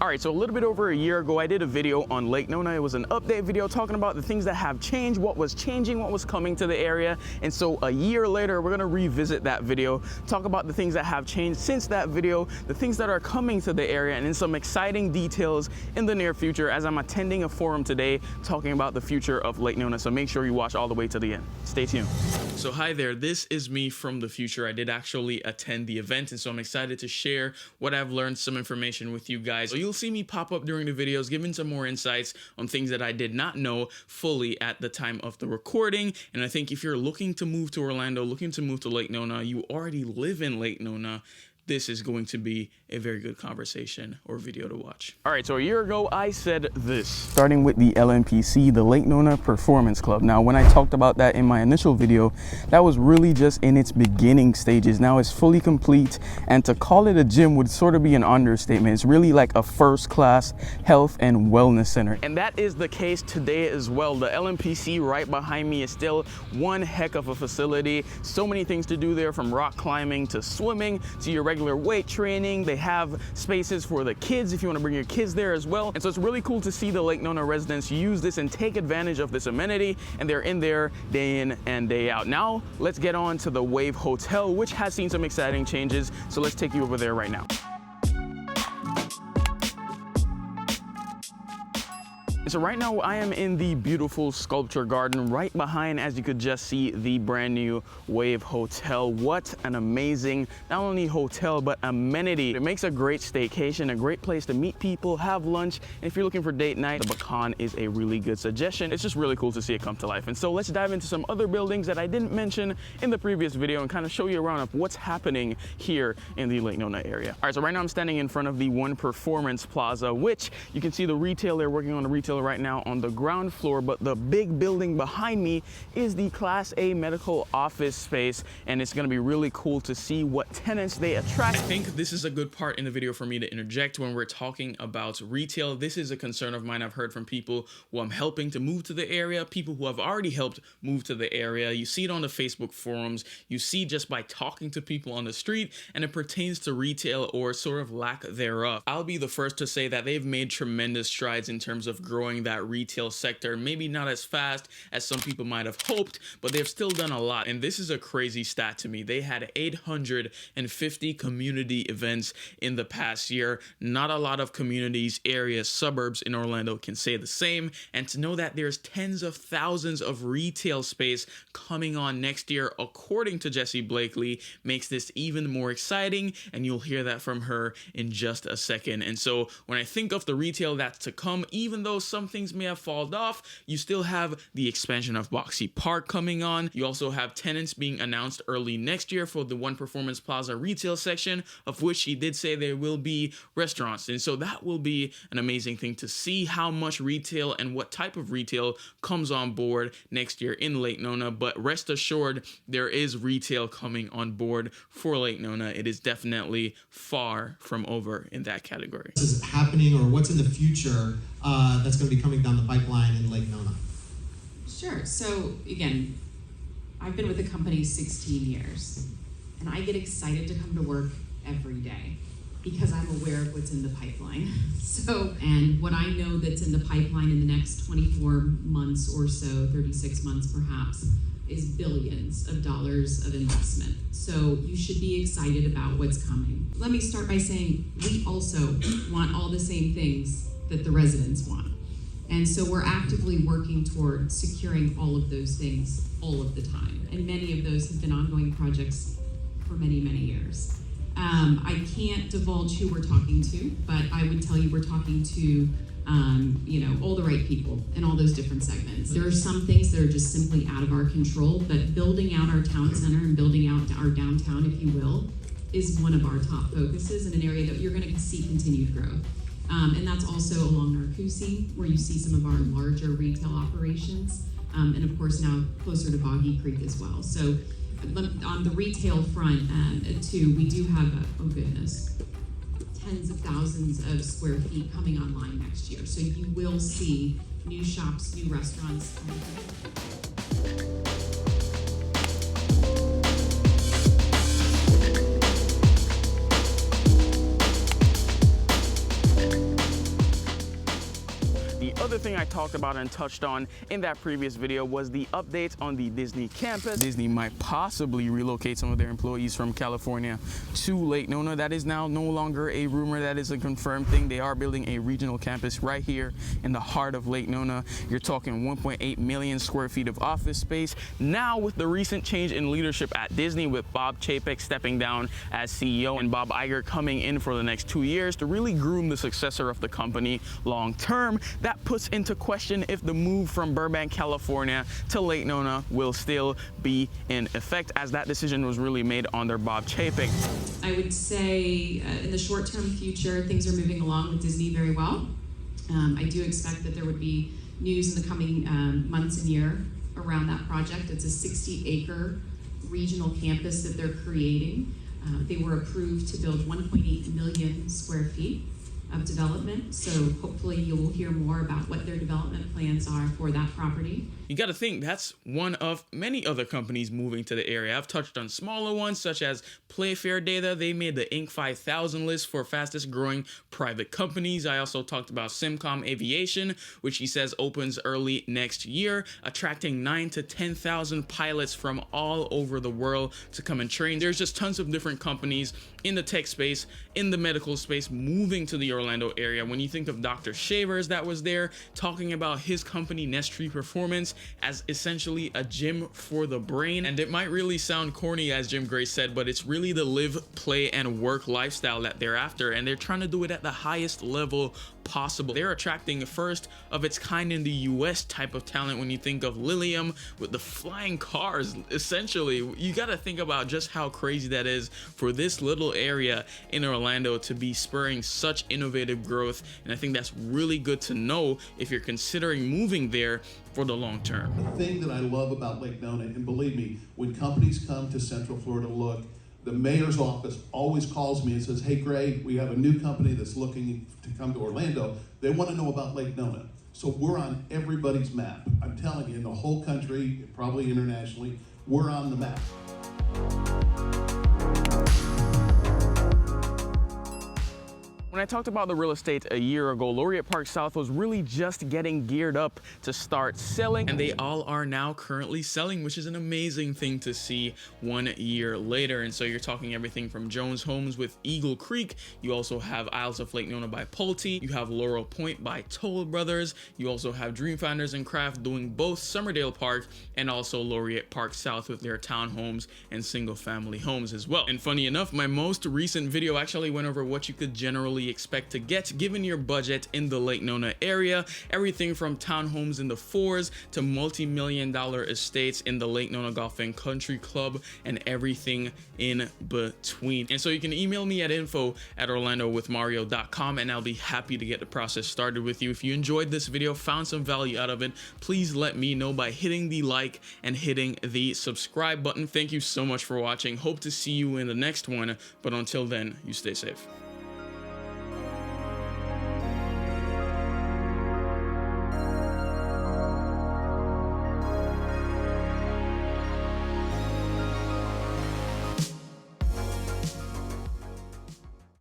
All right, so a little bit over a year ago, I did a video on Lake Nona. It was an update video talking about the things that have changed, what was changing, what was coming to the area. And so a year later, we're gonna revisit that video, talk about the things that have changed since that video, the things that are coming to the area, and then some exciting details in the near future as I'm attending a forum today talking about the future of Lake Nona. So make sure you watch all the way to the end. Stay tuned. So hi there, this is me from the future. I did actually attend the event, and so I'm excited to share what I've learned, some information with you guys. So you'll see me pop up during the videos, giving some more insights on things that I did not know fully at the time of the recording. And I think if you're looking to move to Orlando, looking to move to Lake Nona, you already live in Lake Nona, this is going to be a very good conversation or video to watch. All right, so a year ago, I said this. Starting with the LNPC, the Lake Nona Performance Club. Now, when I talked about that in my initial video, that was really just in its beginning stages. Now it's fully complete, and to call it a gym would sort of be an understatement. It's really like a first-class health and wellness center. And that is the case today as well. The LNPC right behind me is still one heck of a facility. So many things to do there, from rock climbing to swimming to your regular weight training. They have spaces for the kids if you want to bring your kids there as well. And so it's really cool to see the Lake Nona residents use this and take advantage of this amenity, and they're in there day in and day out. Now let's get on to the Wave Hotel, which has seen some exciting changes. So let's take you over there right now. So right now I am in the beautiful sculpture garden right behind, as you could just see, the brand new Wave Hotel. What an amazing, not only hotel, but amenity. It makes a great staycation, a great place to meet people, have lunch. And if you're looking for date night, the Bacan is a really good suggestion. It's just really cool to see it come to life. And so let's dive into some other buildings that I didn't mention in the previous video and kind of show you around of what's happening here in the Lake Nona area. All right, so right now I'm standing in front of the One Performance Plaza, which you can see the retail. They're working on the retail right now on the ground floor, but the big building behind me is the Class A medical office space, and it's going to be really cool to see what tenants they attract. I think this is a good part in the video for me to interject when we're talking about retail. This is a concern of mine. I've heard from people who I'm helping to move to the area, people who have already helped move to the area. You see it on the Facebook forums, you see just by talking to people on the street, and it pertains to retail or sort of lack thereof. I'll be the first to say that they've made tremendous strides in terms of growing that retail sector, maybe not as fast as some people might have hoped, but they've still done a lot. And this is a crazy stat to me. They had 850 community events in the past year. Not a lot of communities, areas, suburbs in Orlando can say the same. And to know that there's tens of thousands of retail space coming on next year, according to Jessie Blakely, makes this even more exciting. And you'll hear that from her in just a second. And so when I think of the retail that's to come, even though some things may have fallen off, you still have the expansion of Boxy Park coming on. You also have tenants being announced early next year for the One Performance Plaza retail section, of which she did say there will be restaurants. And so that will be an amazing thing to see how much retail and what type of retail comes on board next year in Lake Nona. But rest assured, there is retail coming on board for Lake Nona. It is definitely far from over in that category. What is happening, or what's in the future that's going to be coming down the pipeline in Lake Nona? Sure. So again, I've been with the company 16 years, and I get excited to come to work every day because I'm aware of what's in the pipeline. And what I know that's in the pipeline in the next 24 months or so, 36 months perhaps, is billions of dollars of investment. So you should be excited about what's coming. Let me start by saying we also want all the same things that the residents want. And so we're actively working toward securing all of those things all of the time. And many of those have been ongoing projects for many, many years. I can't divulge who we're talking to, but I would tell you we're talking to all the right people in all those different segments. There are some things that are just simply out of our control, but building out our town center and building out our downtown, if you will, is one of our top focuses in an area that you're going to see continued growth. And that's also along Narcoossee, where you see some of our larger retail operations, and of course now closer to Boggy Creek as well. So on the retail front, too, we do have, tens of thousands of square feet coming online next year. So you will see new shops, new restaurants. other thing I talked about and touched on in that previous video was the updates on the Disney campus. Disney might possibly relocate some of their employees from California to Lake Nona. That is now no longer a rumor, that is a confirmed thing. They are building a regional campus right here in the heart of Lake Nona. You're talking 1.8 million square feet of office space. Now with the recent change in leadership at Disney, with Bob Chapek stepping down as CEO and Bob Iger coming in for the next 2 years to really groom the successor of the company long term, that puts into question if the move from Burbank, California to Lake Nona will still be in effect, as that decision was really made under Bob Chapek. I would say in the short-term future, things are moving along with Disney very well. I do expect that there would be news in the coming months and year around that project. It's a 60-acre regional campus that they're creating. They were approved to build 1.8 million square feet of development, so hopefully you will hear more about what their development plans are for that property. You got to think that's one of many other companies moving to the area. I've touched on smaller ones such as Playfair Data. They made the Inc. 5000 list for fastest growing private companies. I also talked about Simcom Aviation, which he says opens early next year, attracting 9,000 to 10,000 pilots from all over the world to come and train. There's just tons of different companies in the tech space, in the medical space, moving to the Orlando area. When you think of Dr. Shavers that was there talking about his company Nestry Performance as essentially a gym for the brain. And it might really sound corny, as Jim Gray said, but it's really the live, play, and work lifestyle that they're after, and they're trying to do it at the highest level possible. They're attracting a first of its kind in the US type of talent. When you think of Lilium with the flying cars, essentially, you got to think about just how crazy that is for this little area in Orlando to be spurring such innovative growth. And I think that's really good to know if you're considering moving there for the long term. The thing that I love about Lake Nona, and believe me, when companies come to Central Florida to look, the mayor's office always calls me and says, hey Gray, we have a new company that's looking to come to Orlando. They want to know about Lake Nona. So we're on everybody's map. I'm telling you, in the whole country, probably internationally, we're on the map. When I talked about the real estate a year ago, Laureate Park South was really just getting geared up to start selling, and they all are now currently selling, which is an amazing thing to see 1 year later. And so you're talking everything from Jones Homes with Eagle Creek. You also have Isles of Lake Nona by Pulte. You have Laurel Point by Toll Brothers. You also have Dreamfinders and Craft doing both Summerdale Park and also Laureate Park South with their townhomes and single family homes as well. And funny enough, my most recent video actually went over what you could generally expect to get given your budget in the Lake Nona area. Everything from townhomes in the 4s to multi-million-dollar estates in the Lake Nona Golf and Country Club, and everything in between. And so you can email me at info@orlandowithmario.com, and I'll be happy to get the process started with you. If you enjoyed this video, found some value out of it, please let me know by hitting the like and hitting the subscribe button. Thank you so much for watching. Hope to see you in the next one, but until then, you stay safe.